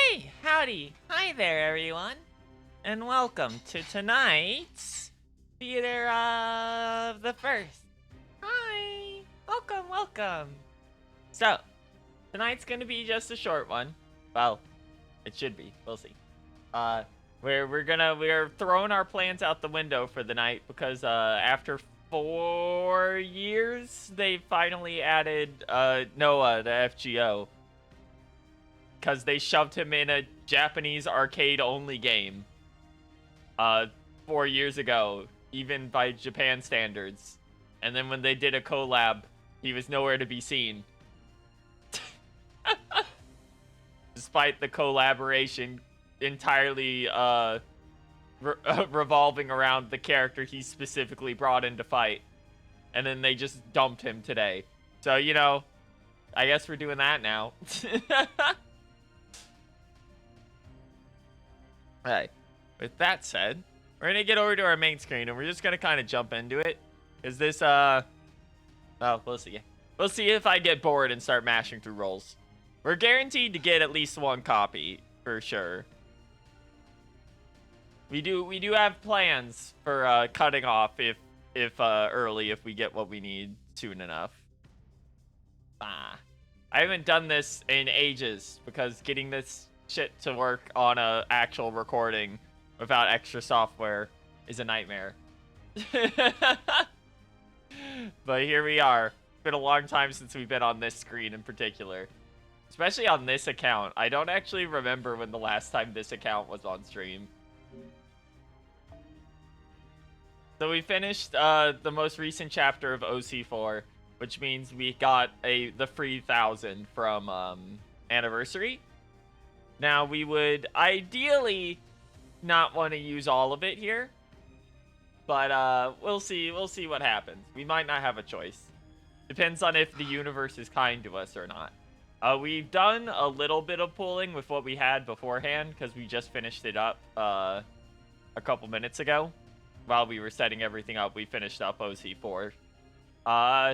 Hey, howdy. Hi there, everyone. And welcome to tonight's Theater of the First. Hi. Welcome. So, tonight's gonna be just a short one. Well, it should be. We'll see. We're throwing our plans out the window for the night because after 4 years they finally added Noah to FGO because they shoved him in a Japanese arcade only game 4 years ago, even by Japan standards. And then when they did a collab, he was nowhere to be seen. Despite the collaboration entirely revolving around the character he specifically brought in to fight. And then they just dumped him today. So, you know, I guess we're doing that now. Hey, with that said, we're gonna get over to our main screen and we're just gonna kind of jump into it. Is this, oh, we'll see. We'll see if I get bored and start mashing through rolls. We're guaranteed to get at least one copy, for sure. We do have plans for cutting off if early if we get what we need soon enough. I haven't done this in ages because getting this shit to work on a actual recording without extra software is a nightmare. But here we are. It's been a long time since we've been on this screen in particular. Especially on this account. I don't actually remember when the last time this account was on stream. So we finished the most recent chapter of OC4, which means we got the free 1,000 from Anniversary. Now we would ideally not want to use all of it here, but we'll see what happens. We might not have a choice. Depends on if the universe is kind to us or not. We've done a little bit of pulling with what we had beforehand because we just finished it up a couple minutes ago. While we were setting everything up, we finished up OC4.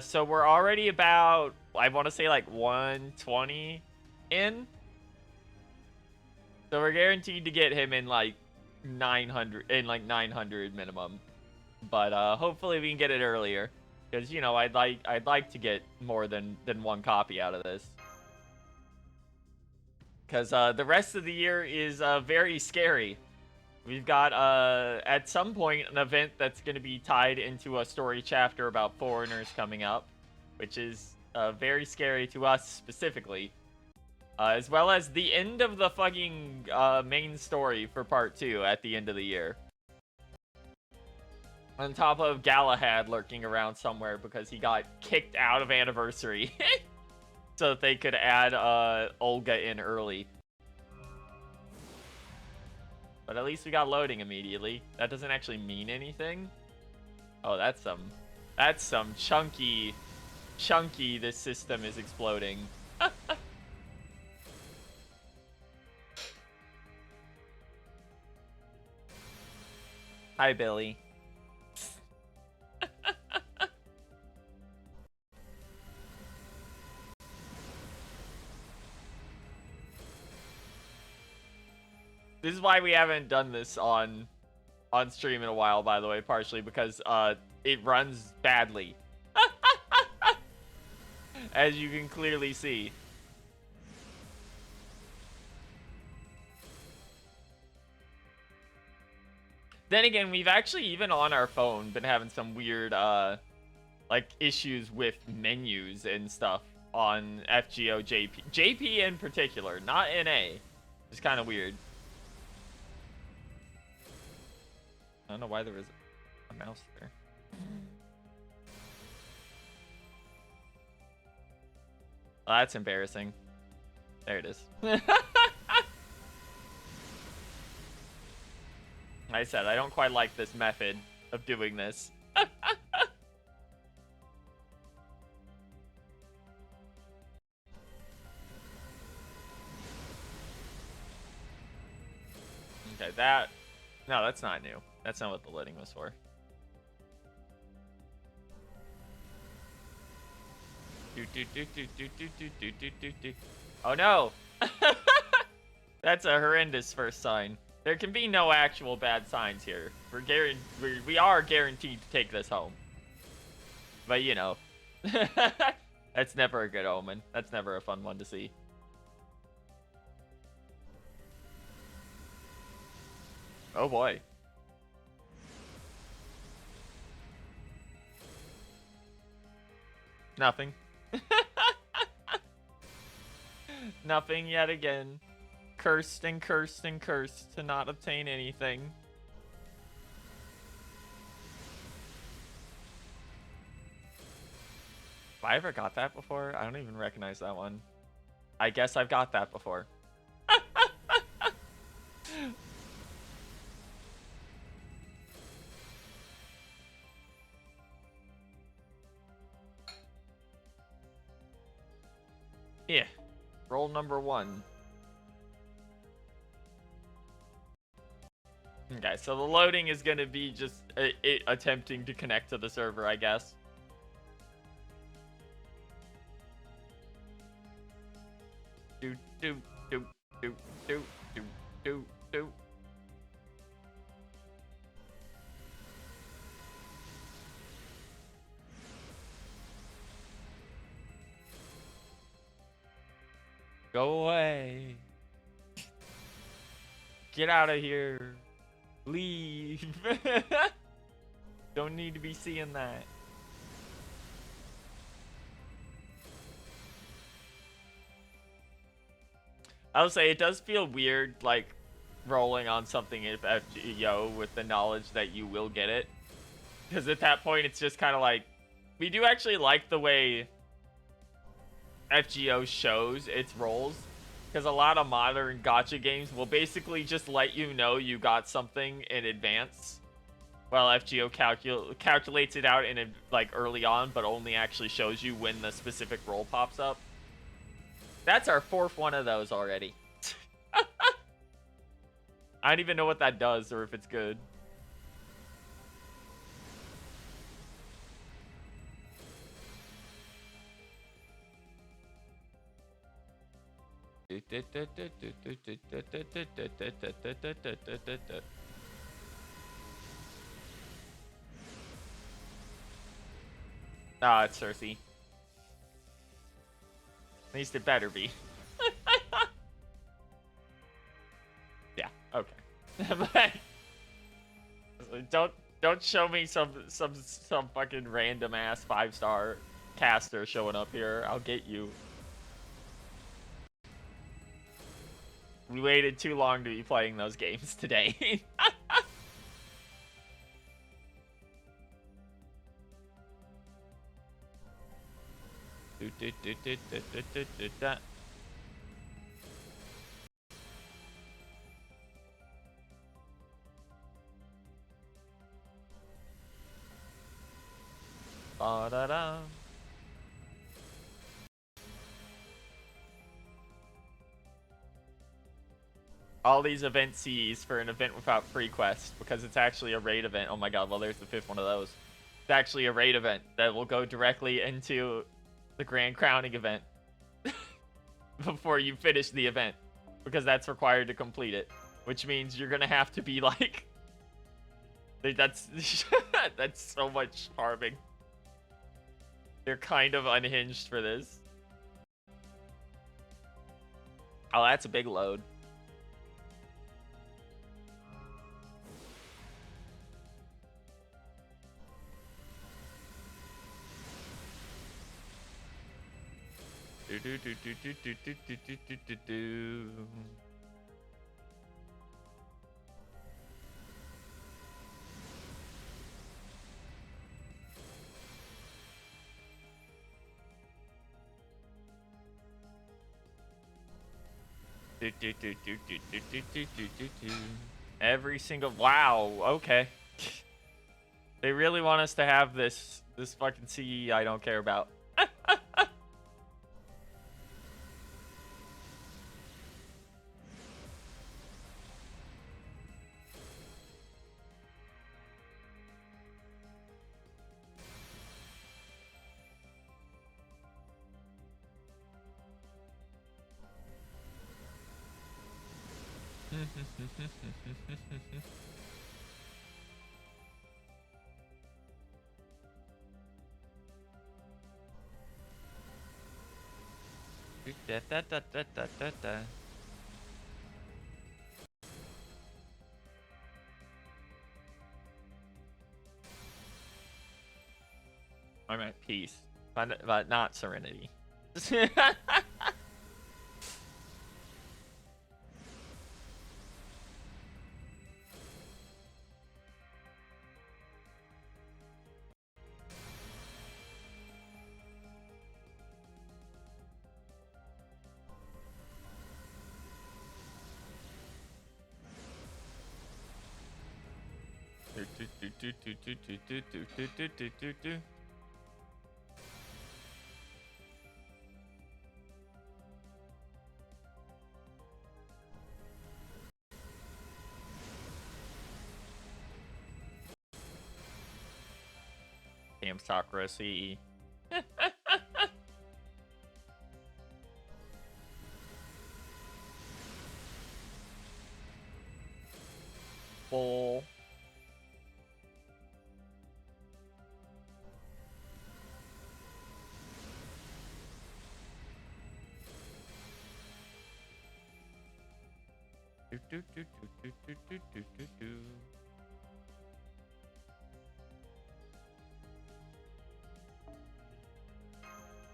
So we're already about, I want to say like 120 in. So we're guaranteed to get him in like 900 minimum. But hopefully we can get it earlier. Because, you know, I'd like to get more than one copy out of this. Because the rest of the year is very scary. We've got, at some point, an event that's going to be tied into a story chapter about foreigners coming up, which is very scary to us specifically. As well as the end of the fucking main story for part 2 at the end of the year. On top of Galahad lurking around somewhere because he got kicked out of Anniversary. So that they could add Olga in early. But at least we got loading immediately. That doesn't actually mean anything. Oh, that's some chunky, this system is exploding. Hi, Billy. This is why we haven't done this on stream in a while, by the way, partially because it runs badly. As you can clearly see. Then again, we've actually, even on our phone, been having some weird like issues with menus and stuff on FGO JP. JP in particular, not NA. It's kind of weird. I don't know why there was a mouse there. Oh, that's embarrassing. There it is. I said, I don't quite like this method of doing this. Okay, that... No, that's not new. That's not what the loading was for. Oh no! That's a horrendous first sign. There can be no actual bad signs here. We are guaranteed to take this home. But you know, that's never a good omen. That's never a fun one to see. Oh boy. Nothing. Nothing yet again. Cursed and cursed and cursed to not obtain anything. Have I ever got that before? I don't even recognize that one. I guess I've got that before. Yeah. Roll number 1. Okay, so the loading is going to be just it attempting to connect to the server, I guess. Do, do, do, do, do, do, do, do. Go away. Get out of here. Leave. Don't need to be seeing that. I would say it does feel weird, like, rolling on something if FGO with the knowledge that you will get it. Because at that point, it's just kind of like... We do actually like the way FGO shows its rolls. Because a lot of modern gacha games will basically just let you know you got something in advance. While FGO calculates it out in like early on, but only actually shows you when the specific roll pops up. That's our 4th one of those already. I don't even know what that does or if it's good. Ah, it's Cersei. At least it better be. Yeah, okay. Don't show me some fucking random ass 5-star caster showing up here. I'll get you. We waited too long to be playing those games today. Ba-da-da. All these event Cs for an event without free quest because it's actually a raid event. Oh my god, well there's the 5th one of those. It's actually a raid event that will go directly into the grand crowning event before you finish the event because that's required to complete it, which means you're gonna have to be like that's that's so much farming. They're kind of unhinged for this. Oh, that's a big load. Every single wow, okay. They really want us to have this fucking CE I don't care about. Da, da, da, da, da, da, da. I'm at peace, but not serenity. Damn Sakura CE. Bull.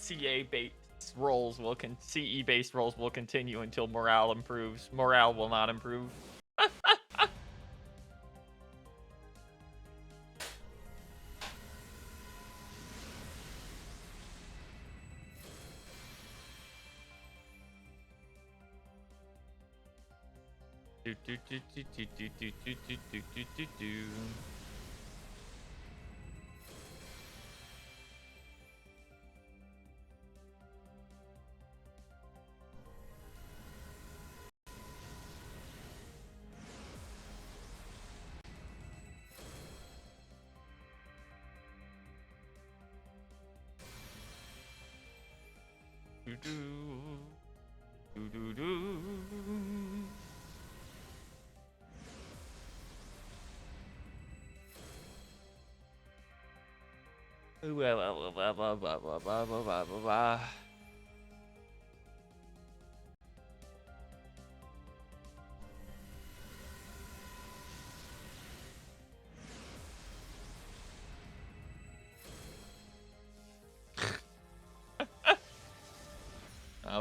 CE based rolls will continue until morale improves. Morale will not improve.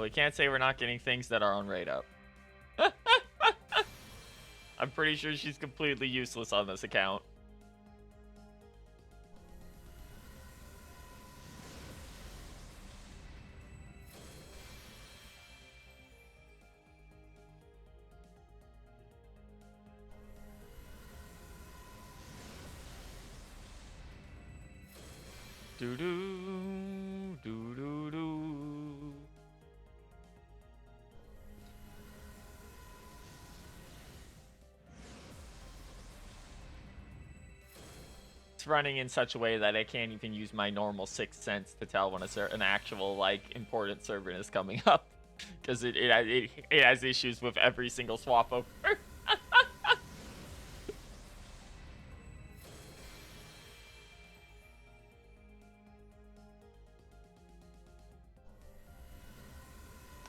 We can't say we're not getting things that are on rate up. I'm pretty sure she's completely useless on this account. Do do do do do. It's running in such a way that I can't even use my normal sixth sense to tell when an actual like important servant is coming up, because it has issues with every single swap over.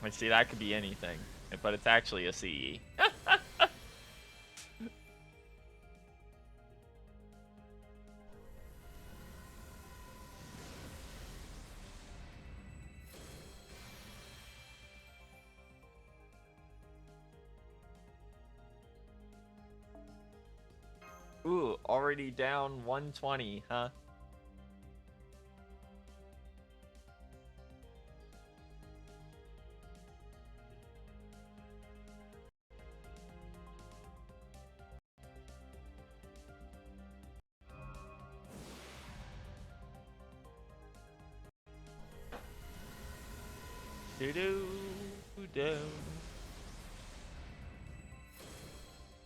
I see that could be anything, but it's actually a CE. Ooh, already down 120, huh? Do-do-do.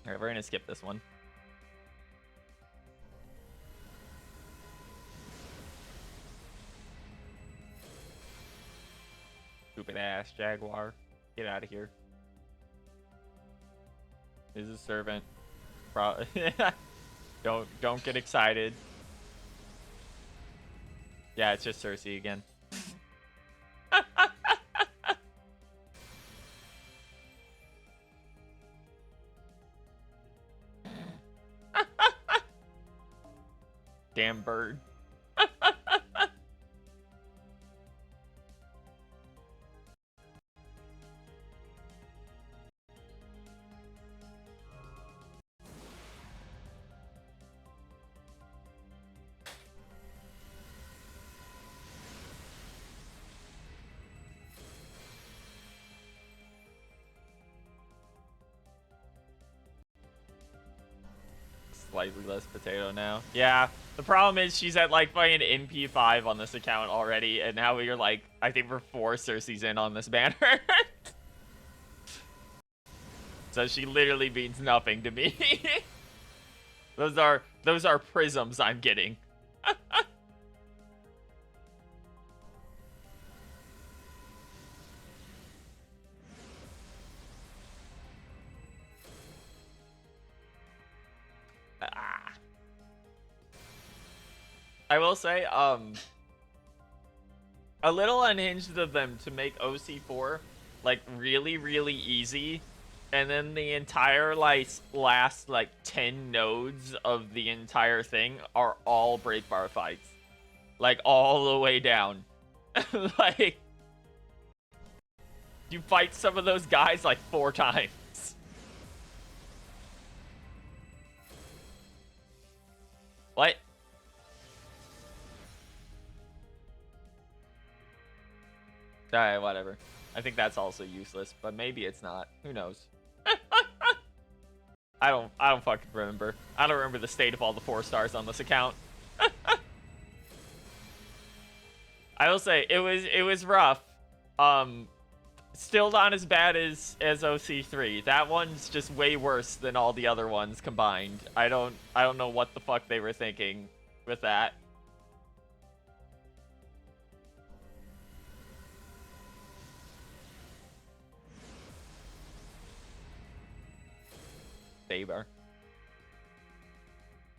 Alright, we're gonna skip this one. Stupid ass Jaguar. Get out of here. Is a servant. Don't get excited. Yeah, it's just Cersei again. Damn bird. Slightly less potato now. Yeah, the problem is she's at like fucking NP5 on this account already, and now we're like, I think we're 4 Cersei's in on this banner. So she literally means nothing to me. Those are prisms I'm getting. I will say, a little unhinged of them to make OC4 like really, really easy, and then the entire like last like 10 nodes of the entire thing are all break bar fights, like all the way down. Like you fight some of those guys like 4 times. What? Alright, whatever. I think that's also useless, but maybe it's not. Who knows? I don't fucking remember. I don't remember the state of all the 4 stars on this account. I will say it was rough. Still not as bad as OC3. That one's just way worse than all the other ones combined. I don't know what the fuck they were thinking with that. Saber.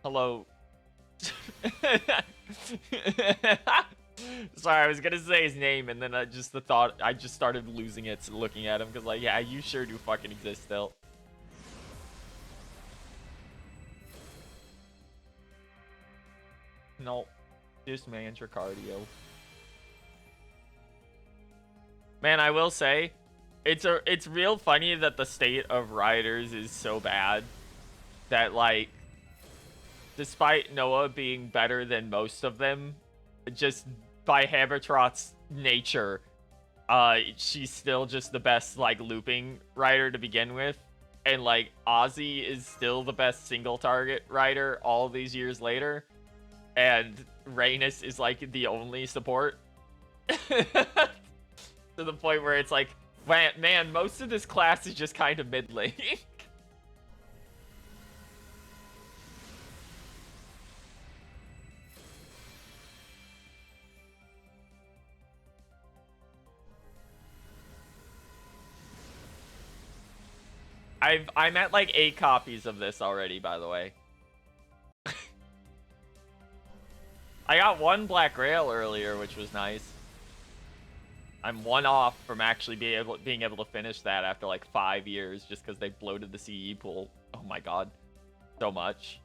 Hello. Sorry, I was gonna say his name, and then I just started losing it looking at him, because like, yeah, you sure do fucking exist still. Nope. Just mantra cardio. Man, I will say, it's real funny that the state of riders is so bad that, like, despite Noah being better than most of them, just by Habitrot's nature, she's still just the best, like, looping rider to begin with. And, like, Ozzy is still the best single target rider all these years later. And Rhaenys is, like, the only support. To the point where it's like, man, most of this class is just kind of mid-lane. I'm at like 8 copies of this already, by the way. I got 1 Black Grail earlier, which was nice. I'm 1 off from actually being able to finish that after like 5 years, just because they bloated the CE pool. Oh my god, so much.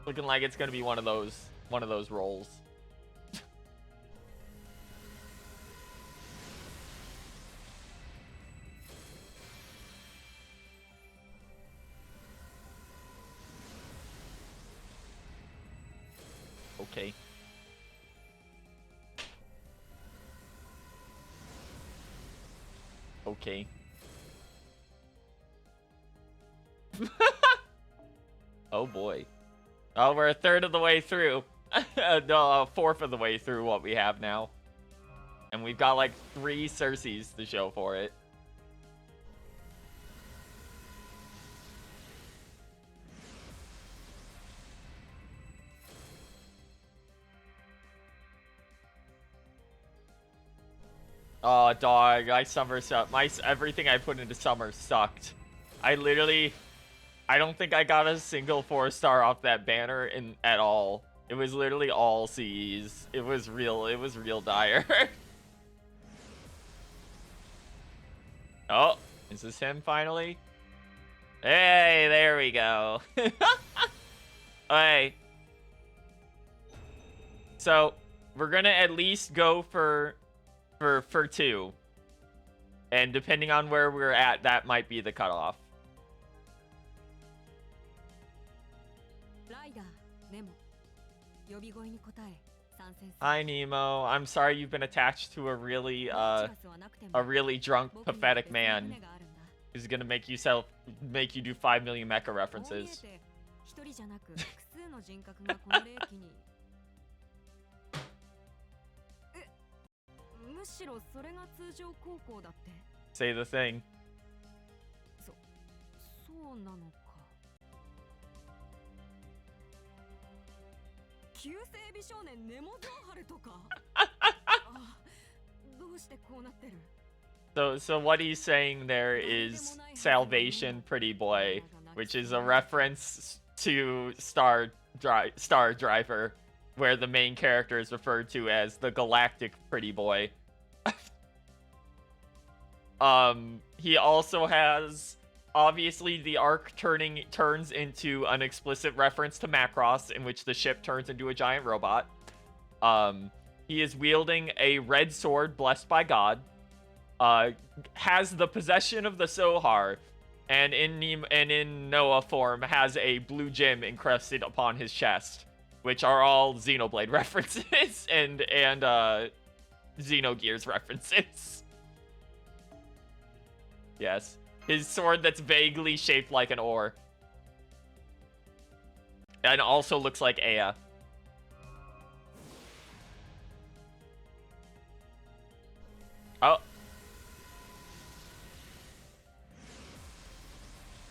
Looking like it's gonna be one of those rolls. Okay. Okay. Oh boy. Oh, we're a third of the way through. No, a fourth of the way through what we have now. And we've got like 3 Cerseis to show for it. Oh, dog, everything I put into summer sucked. I don't think I got a single 4-star off that banner at all. It was literally all C's. It was real dire. Oh, is this him finally? Hey, there we go. Alright. So, we're gonna at least go for 2. And depending on where we're at, that might be the cutoff. Hi, Nemo. I'm sorry you've been attached to a really drunk, pathetic man who's gonna make you do 5 million mecha references. Say the thing. So what he's saying there is Salvation Pretty Boy, which is a reference to Star Driver, where the main character is referred to as the Galactic Pretty Boy. He also has, obviously, the arc turns into an explicit reference to Macross, in which the ship turns into a giant robot. He is wielding a red sword blessed by God. Has the possession of the Sohar, and in Noah form has a blue gem encrusted upon his chest, which are all Xenoblade references and Xenogears references. Yes, his sword that's vaguely shaped like an oar, and also looks like Aya. Oh.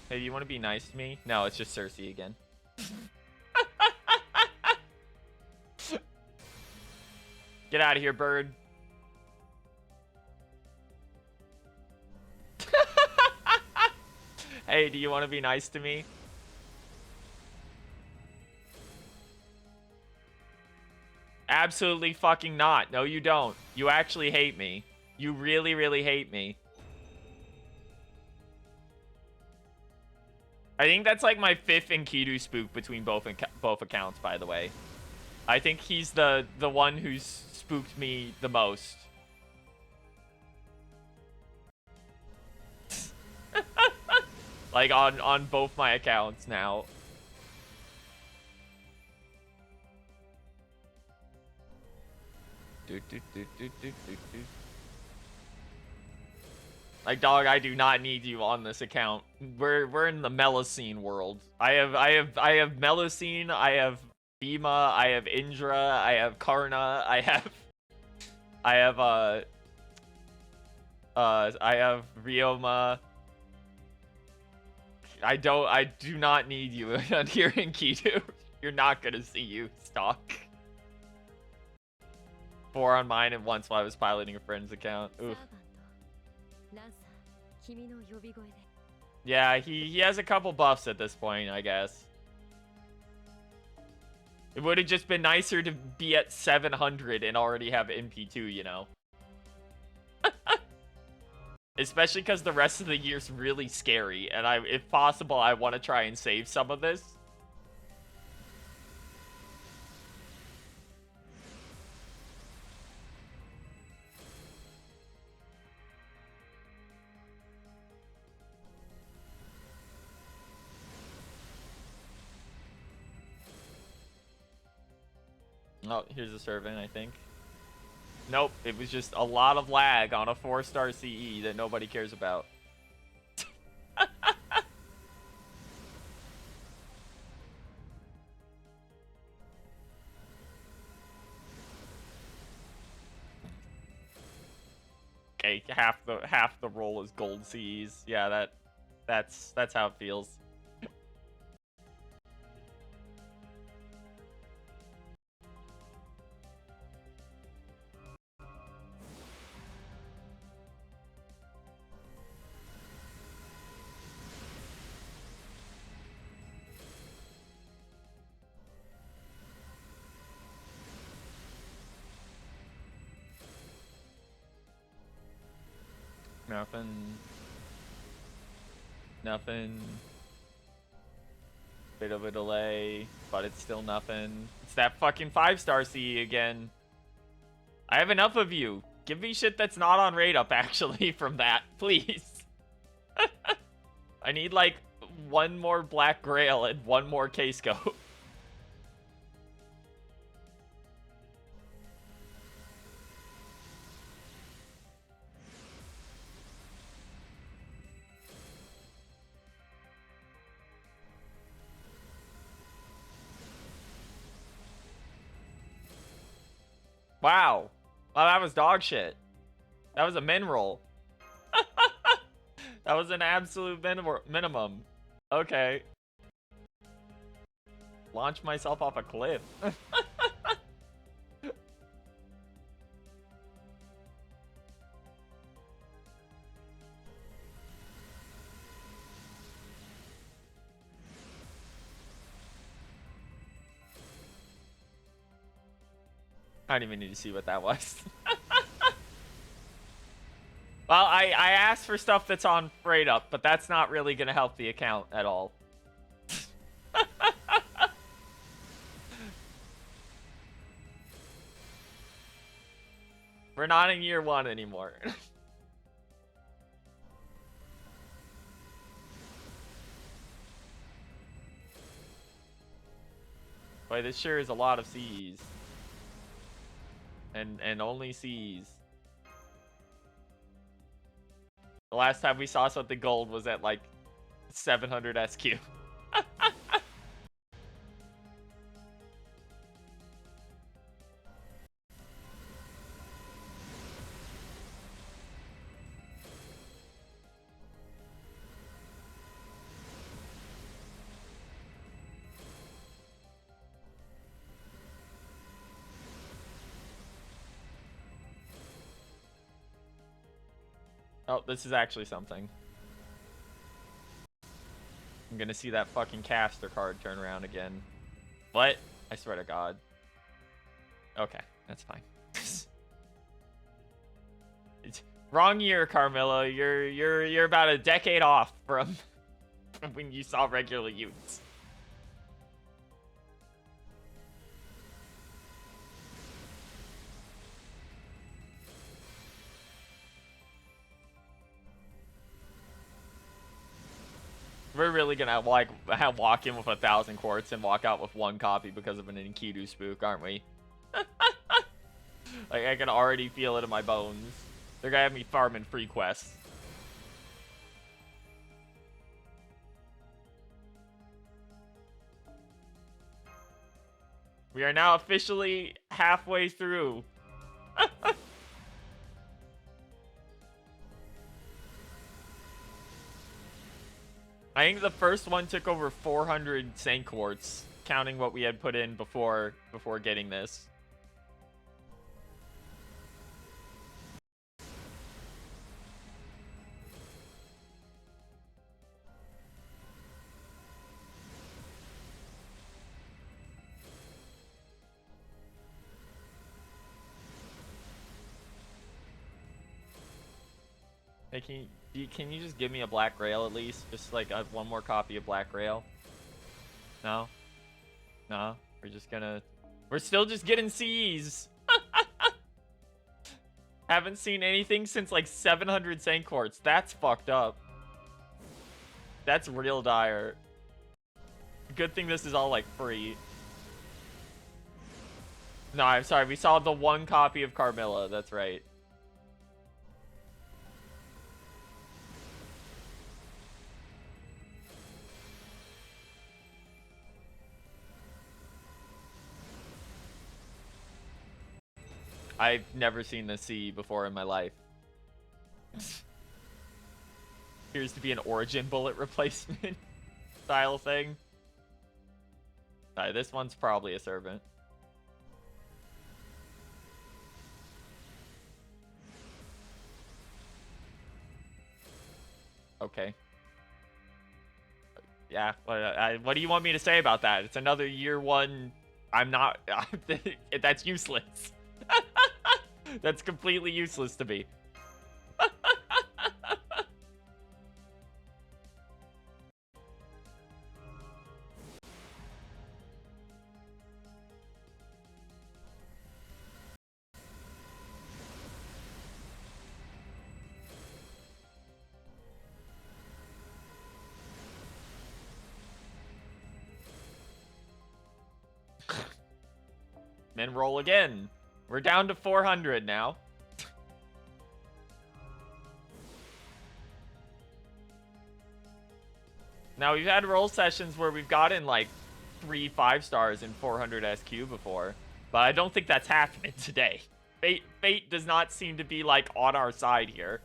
Hey, do you want to be nice to me? No, it's just Cersei again. Get out of here, bird. Hey, do you want to be nice to me? Absolutely fucking not. No, you don't. You actually hate me. You really, really hate me. I think that's like my 5th Enkidu spook between both accounts, by the way. I think he's the one who's spooked me the most. Like on both my accounts now. Like, dog, I do not need you on this account. We're in the Melusine world. I have Melusine, I have Bhima, I have Indra, I have Karna, I have Ryoma. I do not need you on here in Kidu. You're not gonna see you, Stock. 4 on mine and once while I was piloting a friend's account. Oof. Yeah, he has a couple buffs at this point, I guess. It would have just been nicer to be at 700 and already have MP2, you know? Especially because the rest of the year's really scary, and if possible, I want to try and save some of this. Oh, here's a servant, I think. Nope, it was just a lot of lag on a 4-star CE that nobody cares about. Okay, half the roll is gold CEs. Yeah, that's how it feels. Nothing. Nothing. Bit of a delay, but it's still nothing. It's that fucking 5-star CE again. I have enough of you. Give me shit that's not on rate up, actually, from that, please. I need, like, one more Black Grail and one more K-Scope. Wow. Wow, that was dog shit. That was a min roll. That was an absolute minimum. Okay. Launch myself off a cliff. I don't even need to see what that was. Well, I asked for stuff that's on freight up, but that's not really going to help the account at all. We're not in year 1 anymore. Boy, this sure is a lot of C's. And only C's. The last time we saw something gold was at like 700 SQ. Oh, this is actually something. I'm gonna see that fucking caster card turn around again. What? I swear to God. Okay, that's fine. It's wrong year, Carmilla. You're about a decade off from when you saw regular youths. We're really gonna like walk in with 1,000 quartz and walk out with 1 copy because of an Enkidu spook, aren't we? Like, I can already feel it in my bones. They're gonna have me farming free quests. We are now officially halfway through. I think the first one took over 400 Saint Quartz, counting what we had put in before getting this. Hey, can you just give me a Black Grail at least? Just like one more copy of Black Grail? No? No? We're still just getting C's. Haven't seen anything since like 700 Saint Quartz. That's fucked up. That's real dire. Good thing this is all like free. No, I'm sorry. We saw the 1 copy of Carmilla. That's right. I've never seen the C before in my life. Appears to be an origin bullet replacement style thing. This one's probably a servant. Okay. Yeah, what do you want me to say about that? It's another year 1. I'm not... That's useless. That's completely useless to me. Then roll again. We're down to 400 now. Now, we've had roll sessions where we've gotten, like, 3 5-stars in 400 SQ before. But I don't think that's happening today. Fate does not seem to be, like, on our side here.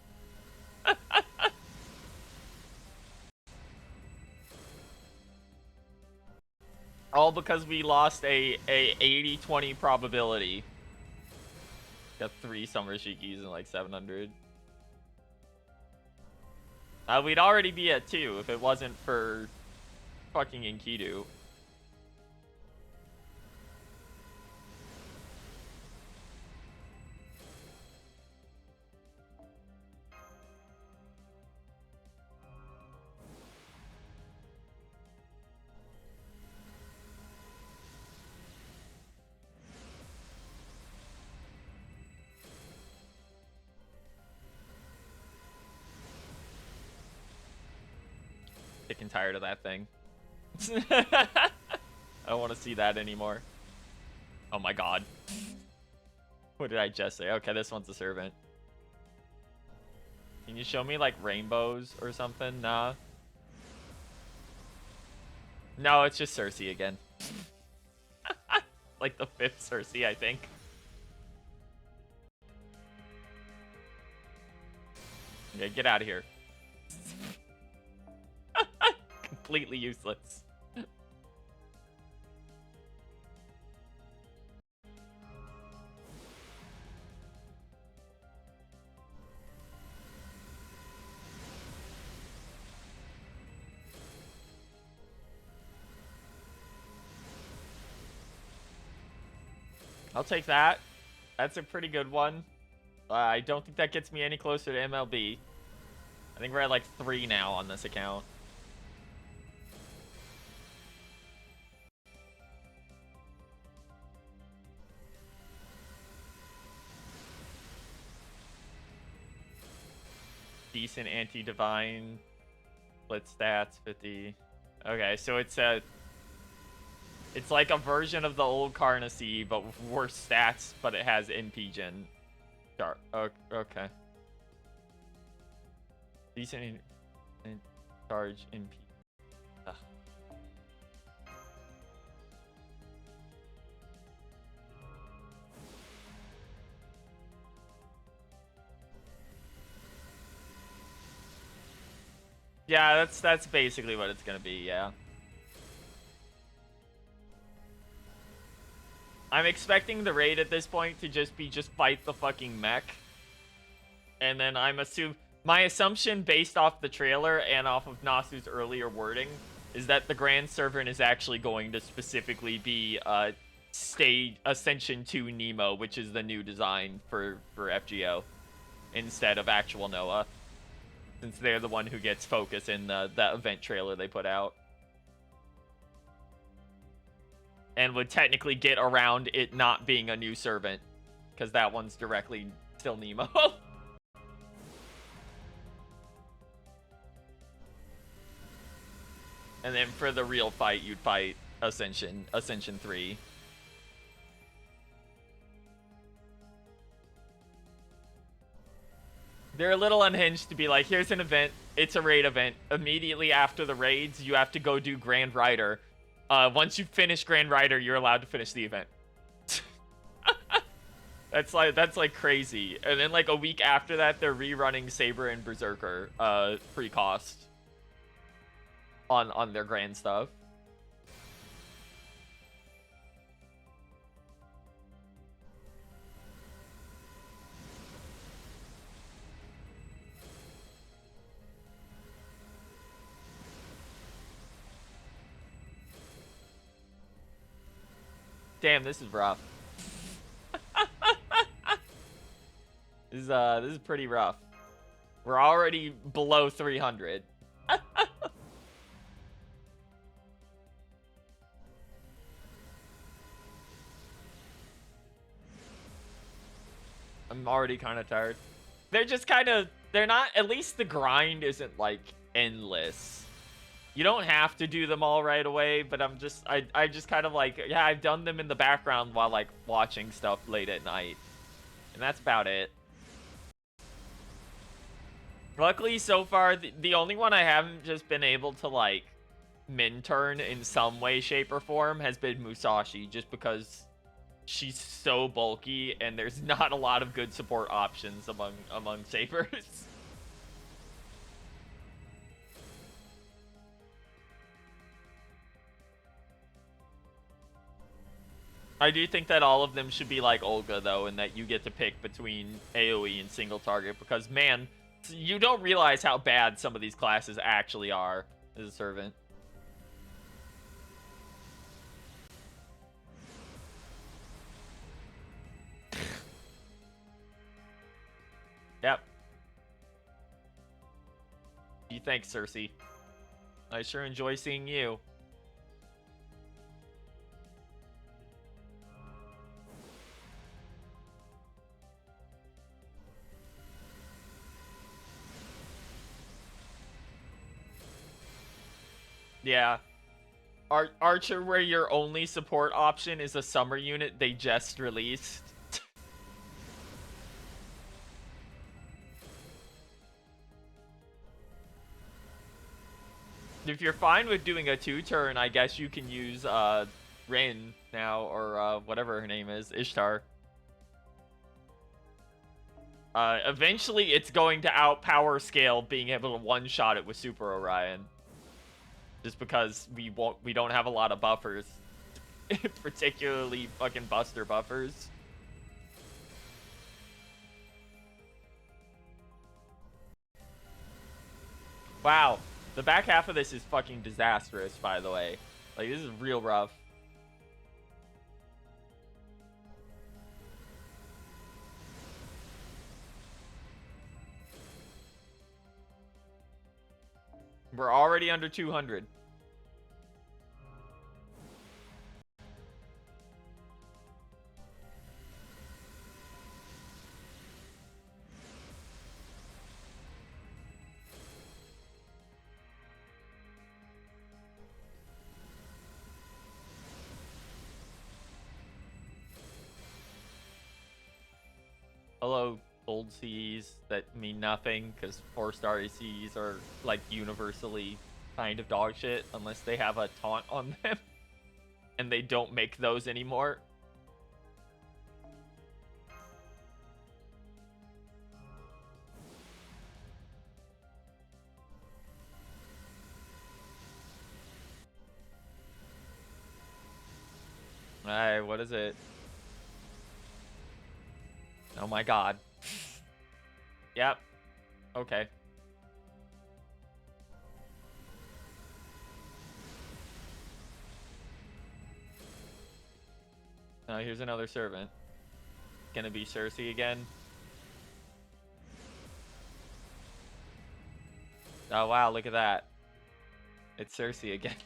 All because we lost a 80-20 probability. Got 3 Summer Shikis and, like, 700. We'd already be at 2 if it wasn't for fucking Enkidu. Sick and tired of that thing. I don't want to see that anymore. Oh my god. What did I just say? Okay, this one's a servant. Can you show me, like, rainbows or something? Nah. No, it's just Cersei again. Like the 5th Cersei, I think. Okay, get out of here. Completely useless. I'll take that. That's a pretty good one. I don't think that gets me any closer to MLB. I think we're at like 3 now on this account. Decent anti-divine. Split stats, 50. Okay, so it's like a version of the old Carnacy, but with worse stats, but it has NP gen. Okay. Decent in charge NP. Ugh. Yeah, that's basically what it's gonna be, yeah. I'm expecting the raid at this point to just fight the fucking mech. And then my assumption based off the trailer and off of Nasu's earlier wording is that the Grand Servant is actually going to specifically be Stage Ascension 2 Nemo, which is the new design for FGO, instead of actual Noah, since they're the one who gets focus in that event trailer they put out. And would technically get around it not being a new servant, because that one's directly still Nemo. And then for the real fight, you'd fight Ascension 3. They're a little unhinged to be like, here's an event, it's a raid event. Immediately after the raids, you have to go do Grand Rider. Once you finish Grand Rider, you're allowed to finish the event. That's like crazy. And then like a week after that, they're rerunning Saber and Berserker free cost on their grand stuff. Damn, this is rough. This is pretty rough. We're already below 300. I'm already kind of tired. They're just kind of, they're not, at least the grind isn't like endless. You don't have to do them all right away, but I just kind of like, yeah, I've done them in the background while like watching stuff late at night. And that's about it. Luckily, so far, the only one I haven't just been able to like min turn in some way, shape, or form has been Musashi, just because she's so bulky and there's not a lot of good support options among sabers. I do think that all of them should be like Olga, though, and that you get to pick between AoE and single target, because, man, you don't realize how bad some of these classes actually are as a servant. Yep. You thanks, Cersei. I sure enjoy seeing you. Yeah. Archer, where your only support option is a summer unit they just released. If you're fine with doing a 2-turn, I guess you can use Rin now, or whatever her name is, Ishtar. Eventually it's going to outpower Scale being able to one-shot it with Super Orion. Just because we don't have a lot of buffers. Particularly fucking Buster buffers. Wow. The back half of this is fucking disastrous, by the way. Like, this is real rough. We're already under 200. Hello, old Cs that mean nothing, because 4-star Cs are, like, universally kind of dog shit unless they have a taunt on them. And they don't make those anymore. Alright, what is it? Oh my god. Yep. Okay. Now here's another servant. Gonna be Cersei again. Oh wow, look at that. It's Cersei again.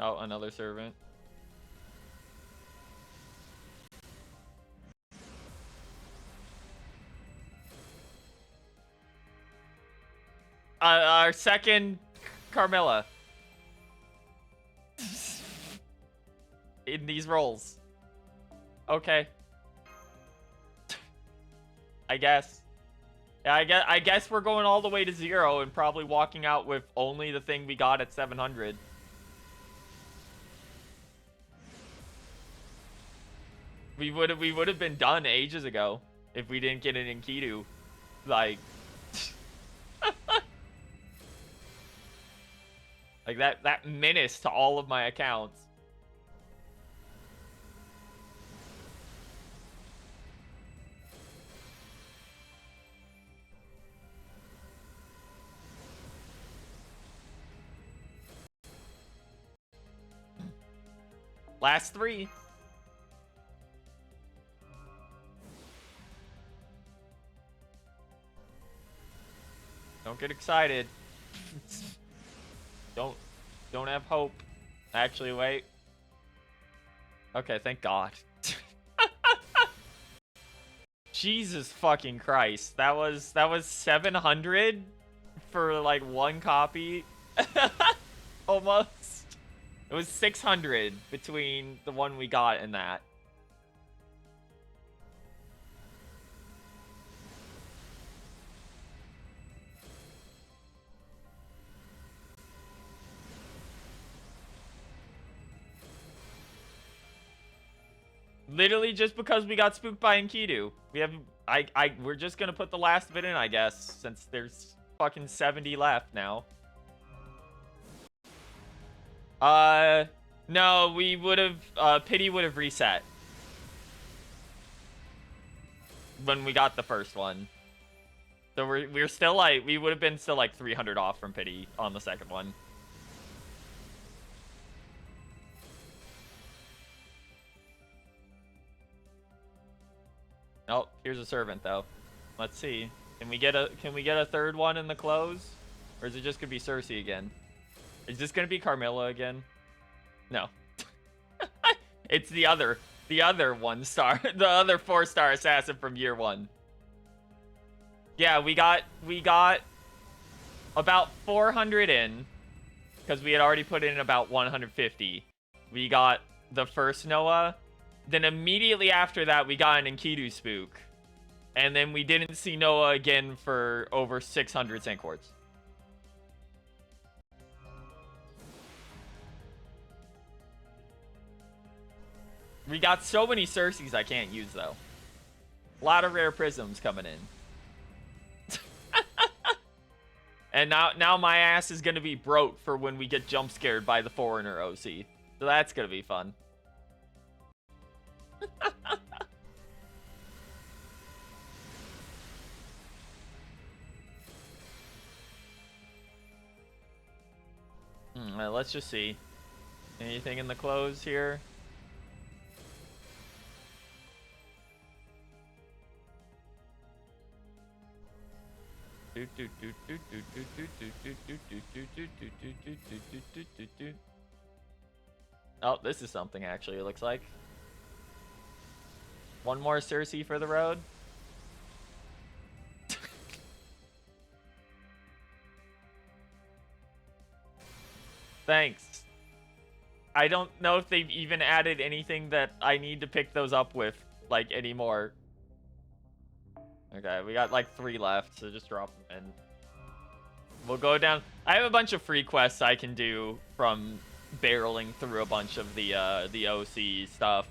Oh, another servant. Our second Carmilla. In these roles. Okay. I guess. Yeah, I guess we're going all the way to 0 and probably walking out with only the thing we got at 700. We would have been done ages ago if we didn't get an Enkidu. Like like that menace to all of my accounts. Last 3. Don't get excited. Don't have hope. Actually, wait. Okay, thank God. Jesus fucking Christ. That was 700 for like one copy. Almost. It was 600 between the one we got and that. Literally just because we got spooked by Enkidu. We have we're just gonna put the last bit in, I guess, since there's fucking 70 left now. No, we would have Pity would have reset when we got the first one. So we're still like, we would have been still like 300 off from Pity on the second one. Oh, here's a servant though. Let's see. Can we get a third one in the close? Or is it just gonna be Cersei again? Is this gonna be Carmilla again? No. It's the other 1-star, the other 4-star assassin from year 1. Yeah, we got about 400 in, because we had already put in about 150. We got the first Noah. Then immediately after that, we got an Enkidu spook. And then we didn't see Noah again for over 600 Sand Quartz. We got so many Cerseis I can't use, though. A lot of rare prisms coming in. And now my ass is going to be broke for when we get jump scared by the foreigner OC. So that's going to be fun. Let's just see. Anything in the close here? Oh, this is something actually, it looks like. One more Cersei for the road. Thanks. I don't know if they've even added anything that I need to pick those up with, like, anymore. Okay, we got like 3 left, so just drop them in. We'll go down. I have a bunch of free quests I can do from barreling through a bunch of the OC stuff.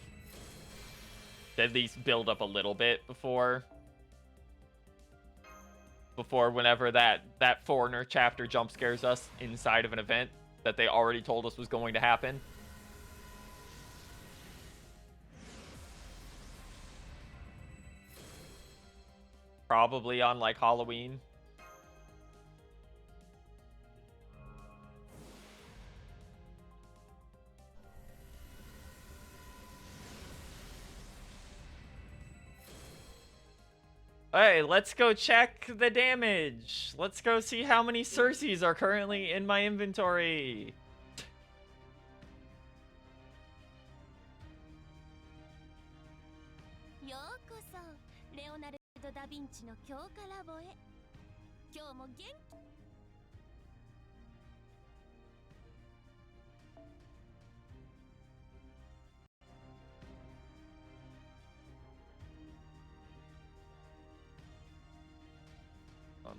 To at least build up a little bit before whenever that foreigner chapter jump scares us inside of an event that they already told us was going to happen. Probably on like Halloween. Hey, let's go check the damage. Let's go see how many Cerseis are currently in my inventory.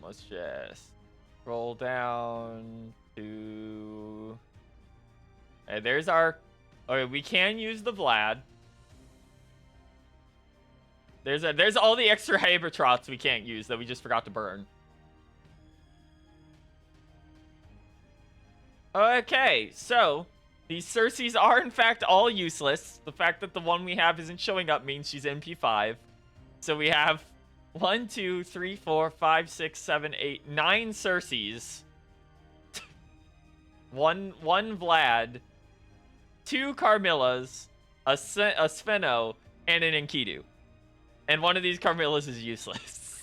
Let's just roll down to... Hey, there's our... Okay, we can use the Vlad. There's all the extra Habertrots we can't use that we just forgot to burn. Okay, so these Cerseis are in fact all useless. The fact that the one we have isn't showing up means she's MP5. So we have 1, 2, 3, 4, 5, 6, 7, 8, 9 Cerseis. one Vlad, 2 Carmillas, a Spheno, and an Enkidu. And one of these Carmillas is useless.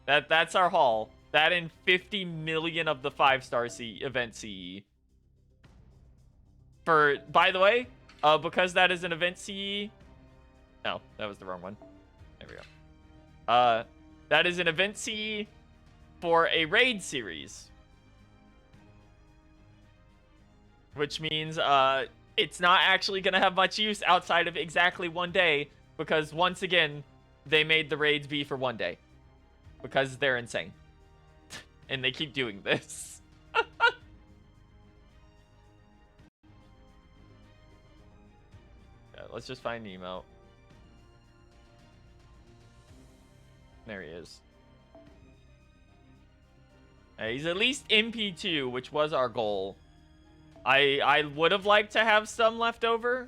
That's our haul. That and 50 million of the 5-star event CE. For, by the way, Because that is an event C. No, that was the wrong one. There we go. That is an event C for a raid series. Which means, it's not actually going to have much use outside of exactly one day, because once again, they made the raids be for one day. Because they're insane. And they keep doing this. Yeah, let's just find Nemo. There he is. He's at least MP2, which was our goal. I would have liked to have some left over.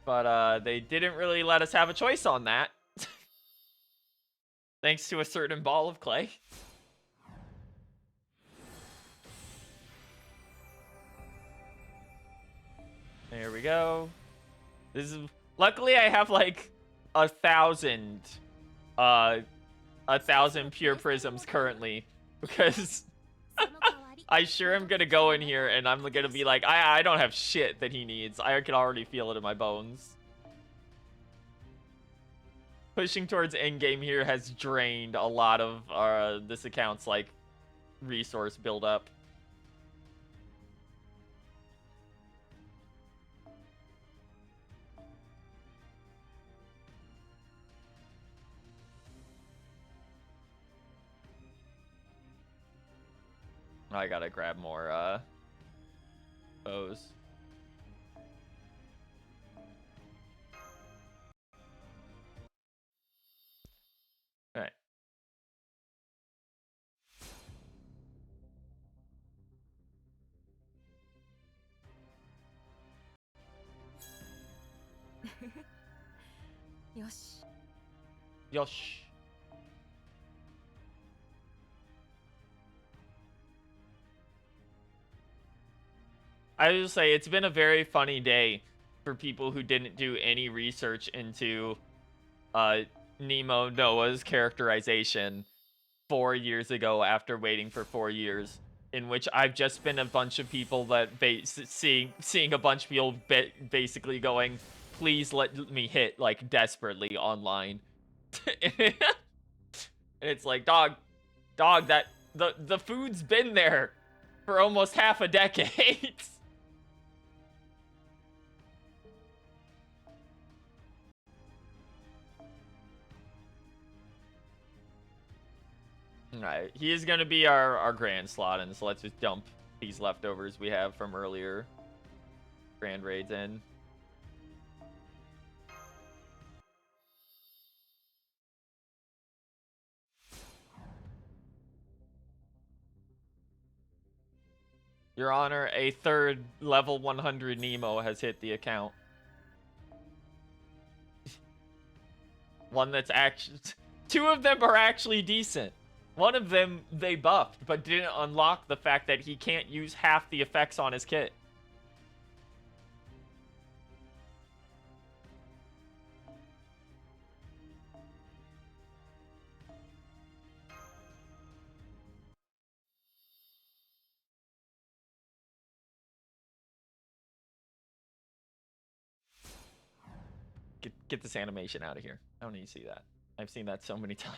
But they didn't really let us have a choice on that. Thanks to a certain ball of clay. There we go. This is luckily I have like 1,000 pure prisms currently, because I sure am gonna go in here and I'm gonna be like, I don't have shit that he needs. I can already feel it in my bones. Pushing towards endgame here has drained a lot of this account's like resource buildup. I gotta grab more bows. All right. Yosh. Yosh. I would just say it's been a very funny day for people who didn't do any research into Nemo Noah's characterization 4 years ago after waiting for 4 years, in which I've just been a bunch of people that seeing a bunch of people basically going, please let me hit, like, desperately online. And it's like, dog, that the food's been there for almost half a decade. Alright, he is going to be our grand slot, and so let's just dump these leftovers we have from earlier grand raids in. Your Honor, a third level 100 Nemo has hit the account. One that's actually... 2 of them are actually decent. One of them they buffed, but didn't unlock the fact that he can't use half the effects on his kit. Get this animation out of here. I don't need to see that. I've seen that so many times.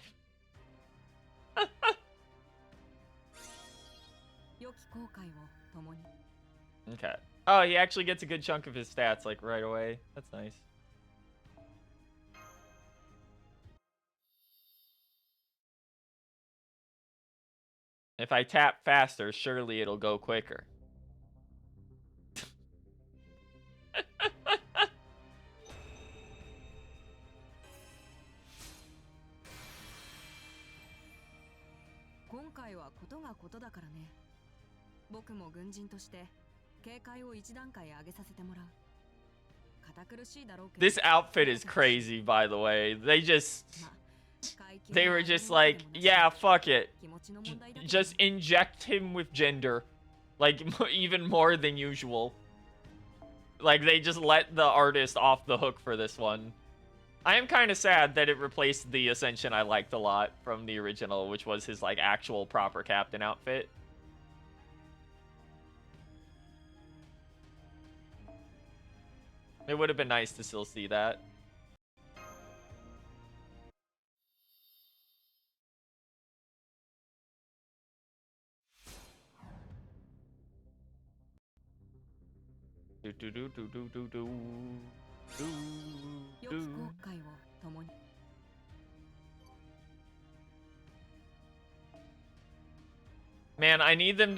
Okay. Oh, he actually gets a good chunk of his stats, like, right away. That's nice. If I tap faster, surely it'll go quicker. This outfit is crazy, by the way. They were just like, yeah, fuck it. Just inject him with gender. Like, even more than usual. Like, they just let the artist off the hook for this one. I am kind of sad that it replaced the Ascension I liked a lot from the original, which was his, like, actual proper captain outfit. It would have been nice to still see that. Do do do do do do do do do. Man, I need them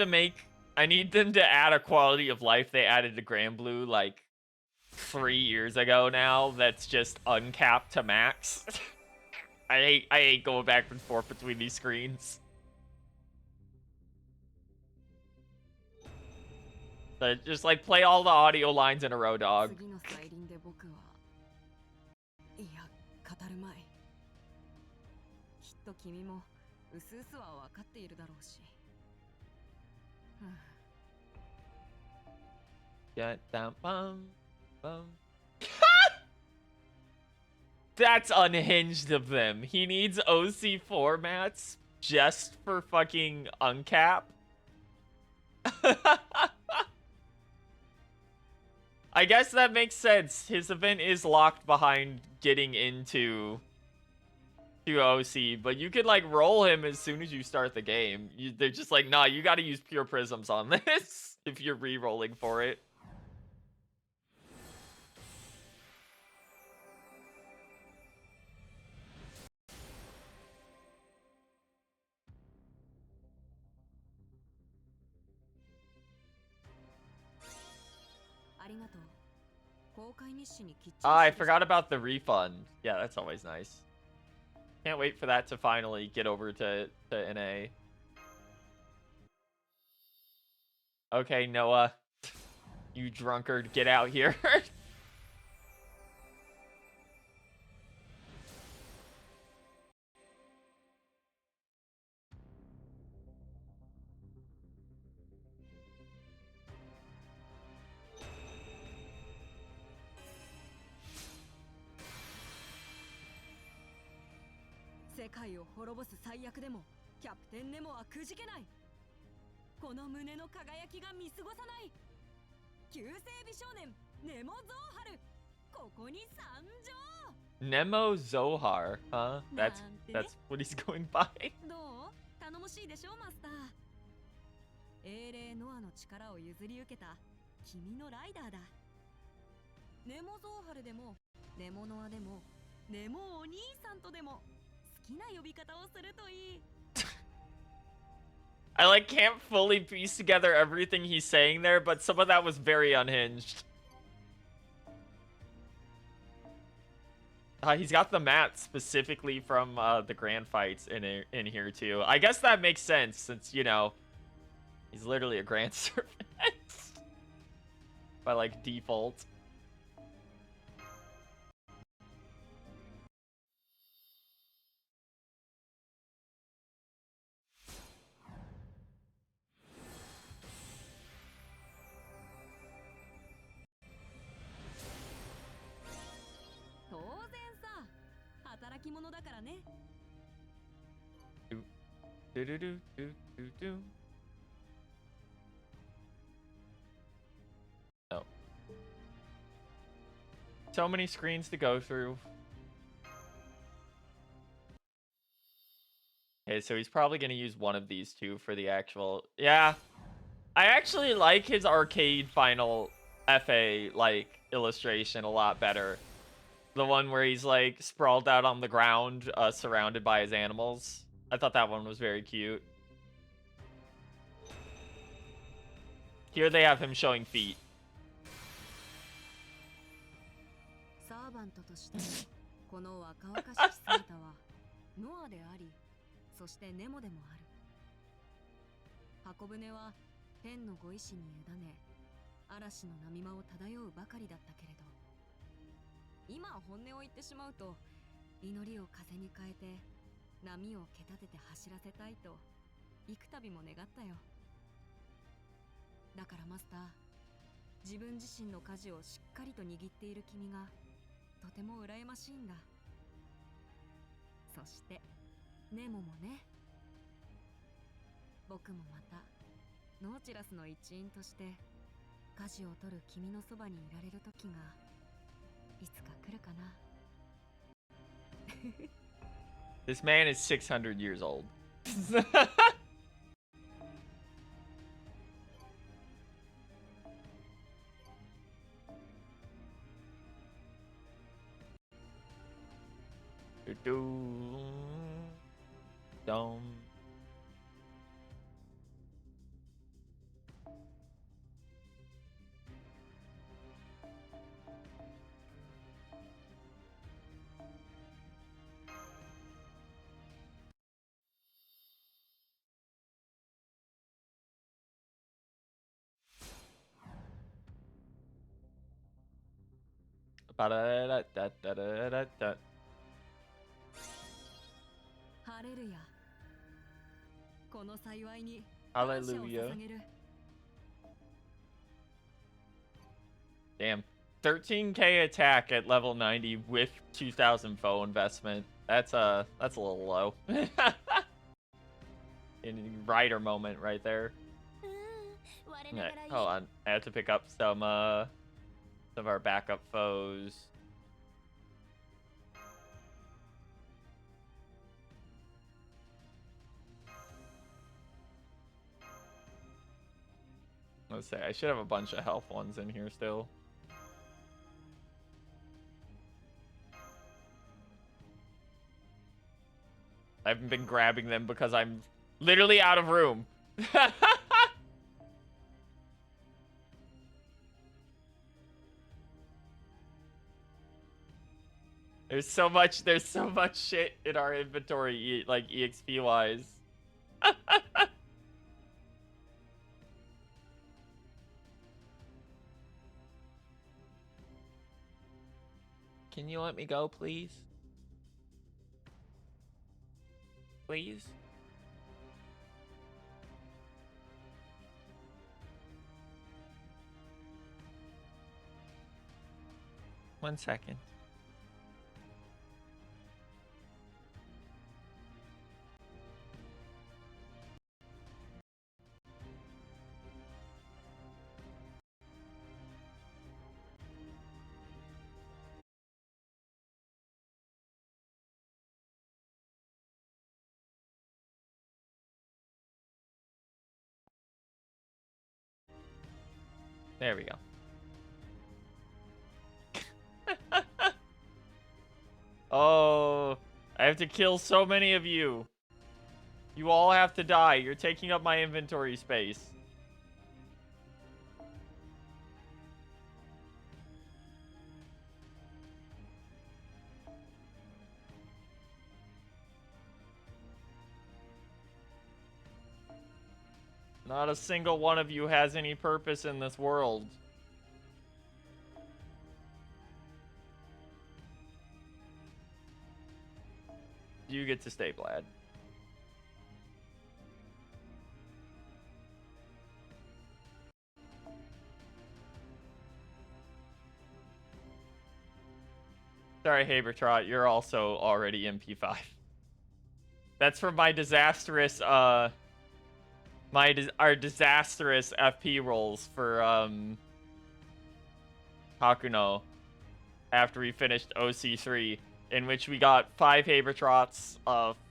to add a quality of life they added to Grand Blue like 3 years ago now that's just uncapped to max. I hate going back and forth between these screens. But just like play all the audio lines in a row, dog. Yeah, bum, bum. That's unhinged of them. He needs OC formats just for fucking uncap. I guess that makes sense. His event is locked behind getting into OC, but you could like roll him as soon as you start the game. They're just like, nah, you gotta use pure prisms on this if you're re-rolling for it. Ah, I forgot about the refund. Yeah, that's always nice. Can't wait for that to finally get over to NA. Okay, Noah. You drunkard, get out here. 世界を滅ぼす最悪でもキャプテンネモはくじけない。この胸の輝きが見過ごさない。救世美少年ネモゾーハル、ここに参上。Nemo Zohar, huh? That's what he's going by. どう？頼もしいでしょマスター。英霊ノアの力を譲り受けた君のライダーだ。ネモゾーハルでもネモノアでもネモお兄さんとでも。I like can't fully piece together everything he's saying there, but some of that was very unhinged. He's got the mat specifically from the grand fights in here too. I guess that makes sense since, you know, he's literally a grand servant by like default. No. So many screens to go through. Okay, so he's probably going to use one of these two for the actual... Yeah. I actually like his arcade final FA, like, illustration a lot better. The one where he's, like, sprawled out on the ground, surrounded by his animals. I thought that one was very cute. Here they have him showing feet. This man is 600 years old. Dum. Ba-da-da-da-da-da-da-da. ハレルヤ。この幸いに Hallelujah. 捧げる。 Damn. 13k attack at level 90 with 2000 foe investment. That's a little low. In rider moment right there. Okay, hold on. I have to pick up some of our backup foes. Let's say I should have a bunch of health ones in here still. I haven't been grabbing them because I'm literally out of room. There's so much shit in our inventory, like EXP wise. Can you let me go, please? Please? One second. There we go. Oh, I have to kill so many of you. You all have to die. You're taking up my inventory space. Not a single one of you has any purpose in this world. You get to stay, Vlad. Sorry, Habertrot, you're also already MP5. That's from my disastrous, our disastrous FP rolls for, Hakuno after we finished OC3, in which we got 5 Habertrots,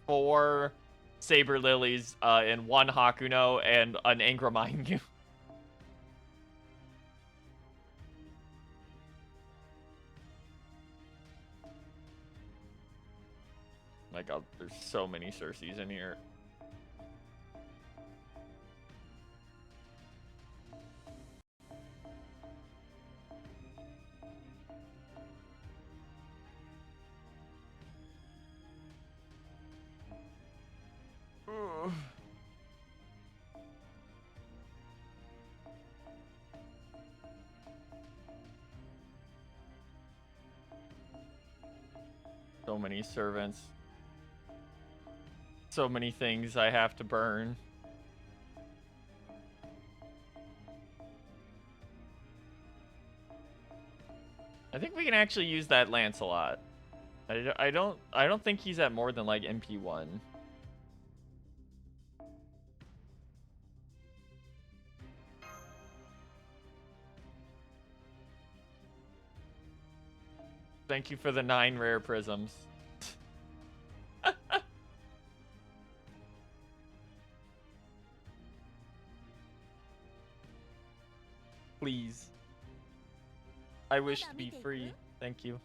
4 Saber Lilies, and 1 Hakuno, and an Angramine. My god, there's so many Circes in here. So many servants. So many things I have to burn. I think we can actually use that Lancelot. I don't think he's at more than like MP1. Thank you for the 9 rare prisms. please. I wish to be free. Thank you.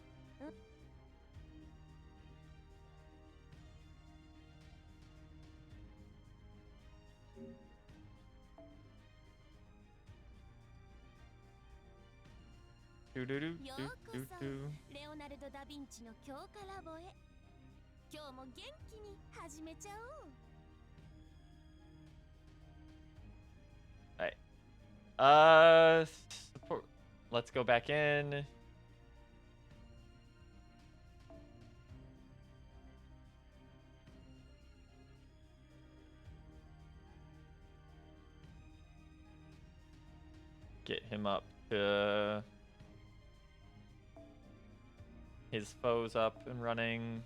Do do do do do do. レオナルド・ダ・ヴィンチの強化ラボへ。今日も元気に始めちゃおう。Alright. Support. Let's go back in. Get him up to his foes up and running.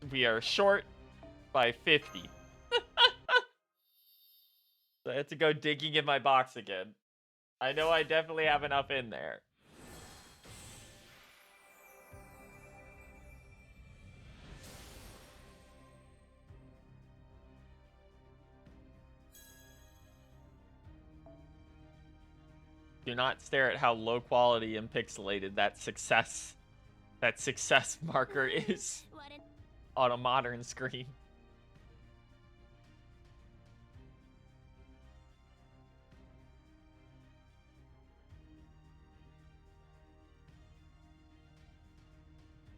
We are short by 50. So I have to go digging in my box again. I know I definitely have enough in there. Do not stare at how low quality and pixelated that success marker is on a modern screen.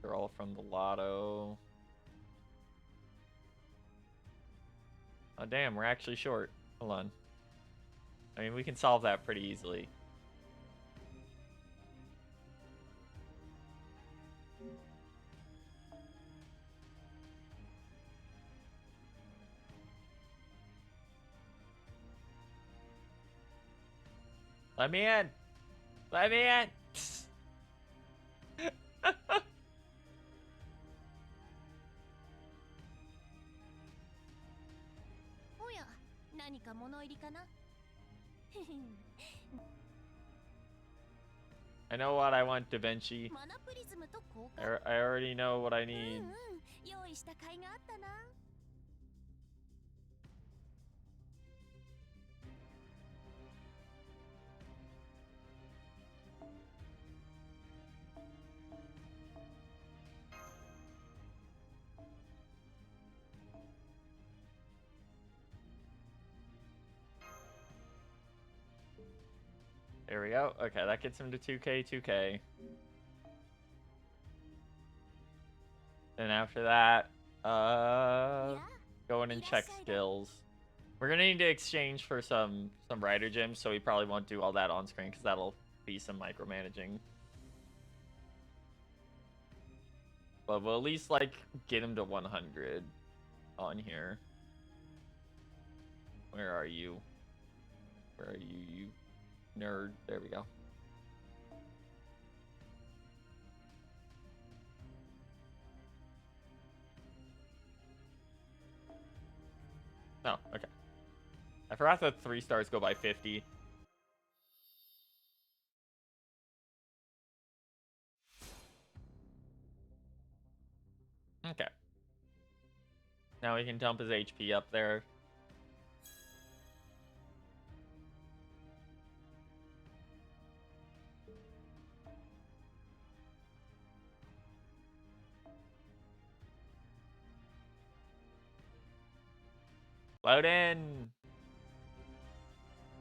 They're all from the lotto. Oh damn, we're actually short. Hold on. I mean, we can solve that pretty easily. Let me in! Let me in! おや、何か物入りかな。I know what I want, Da Vinci. マナプリズムと交換。I already know what I need. 用意した甲斐があったな。There we go. Okay, that gets him to 2K, 2K. And after that, go in and check skills. We're gonna need to exchange for some rider gyms, so we probably won't do all that on screen because that'll be some micromanaging. But we'll at least like get him to 100 on here. Where are you? Where are you, you nerd? There we go. Oh, okay. I forgot that 3 stars go by 50. Okay. Now we can dump his HP up there. Load in!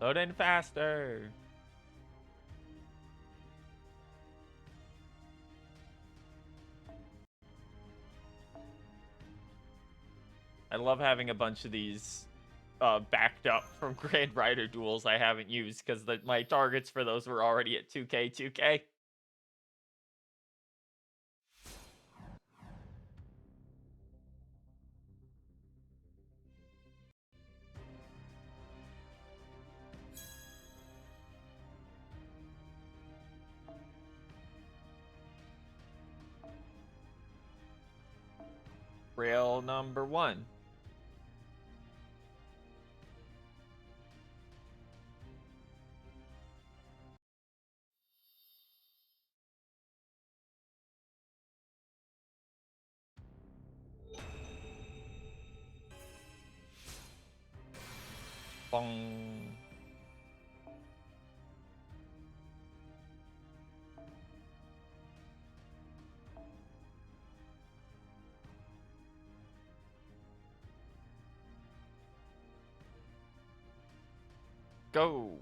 Load in faster! I love having a bunch of these backed up from Grand Rider duels I haven't used because my targets for those were already at 2K, 2K. Rail number 1. Bong. Go.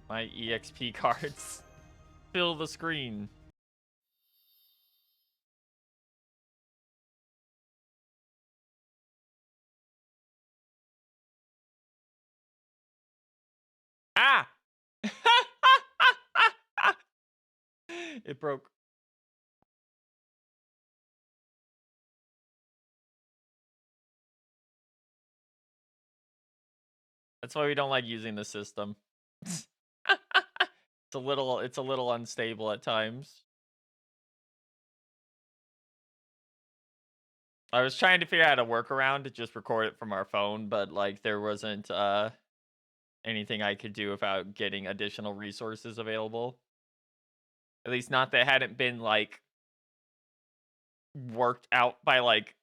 My EXP cards. Fill the screen. Ah! It broke. That's why we don't like using the system. It's a little unstable at times. I was trying to figure out a workaround to just record it from our phone, but like there wasn't anything I could do without getting additional resources available. At least not that hadn't been like worked out by like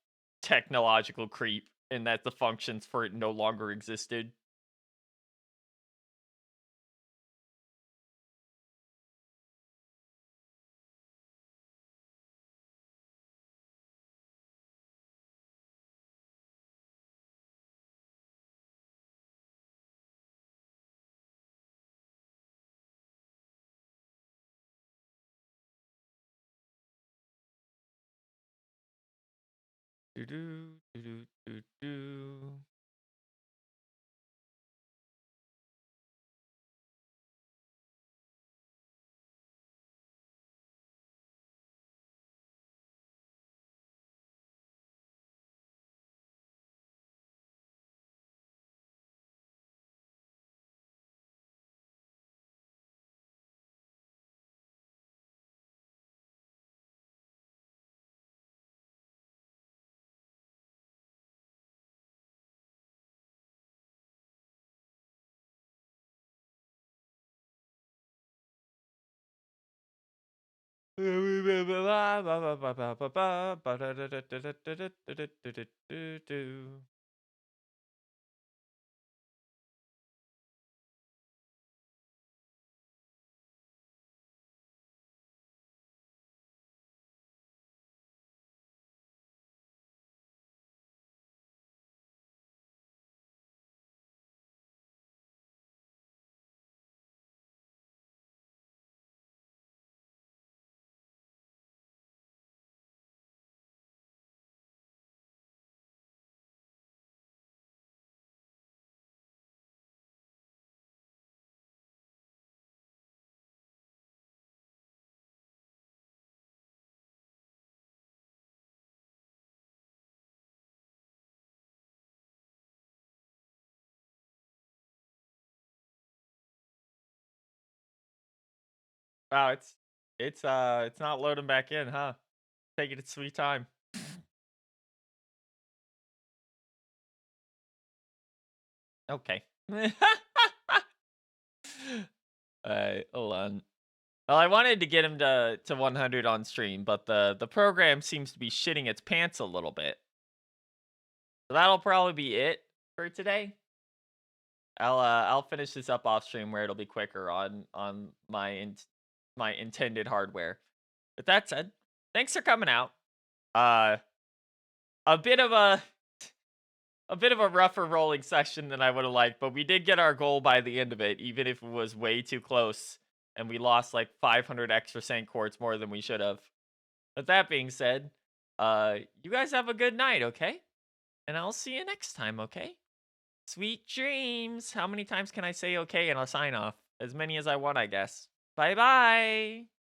technological creep and that the functions for it no longer existed. Do do do do do. Wow, it's not loading back in, huh? Taking its sweet time. Okay. Alright, hold on. Well, I wanted to get him to 100 on stream, but the program seems to be shitting its pants a little bit. So that'll probably be it for today. I'll finish this up off stream where it'll be quicker on my intended hardware. With that said, thanks for coming out. Uh, a bit of a rougher rolling session than I would have liked, but we did get our goal by the end of it, even if it was way too close, and we lost like 500 extra Saint quartz more than we should have. With that being said, you guys have a good night, okay? And I'll see you next time, okay? Sweet dreams. How many times can I say okay and I'll sign off? As many as I want, I guess. Bye bye.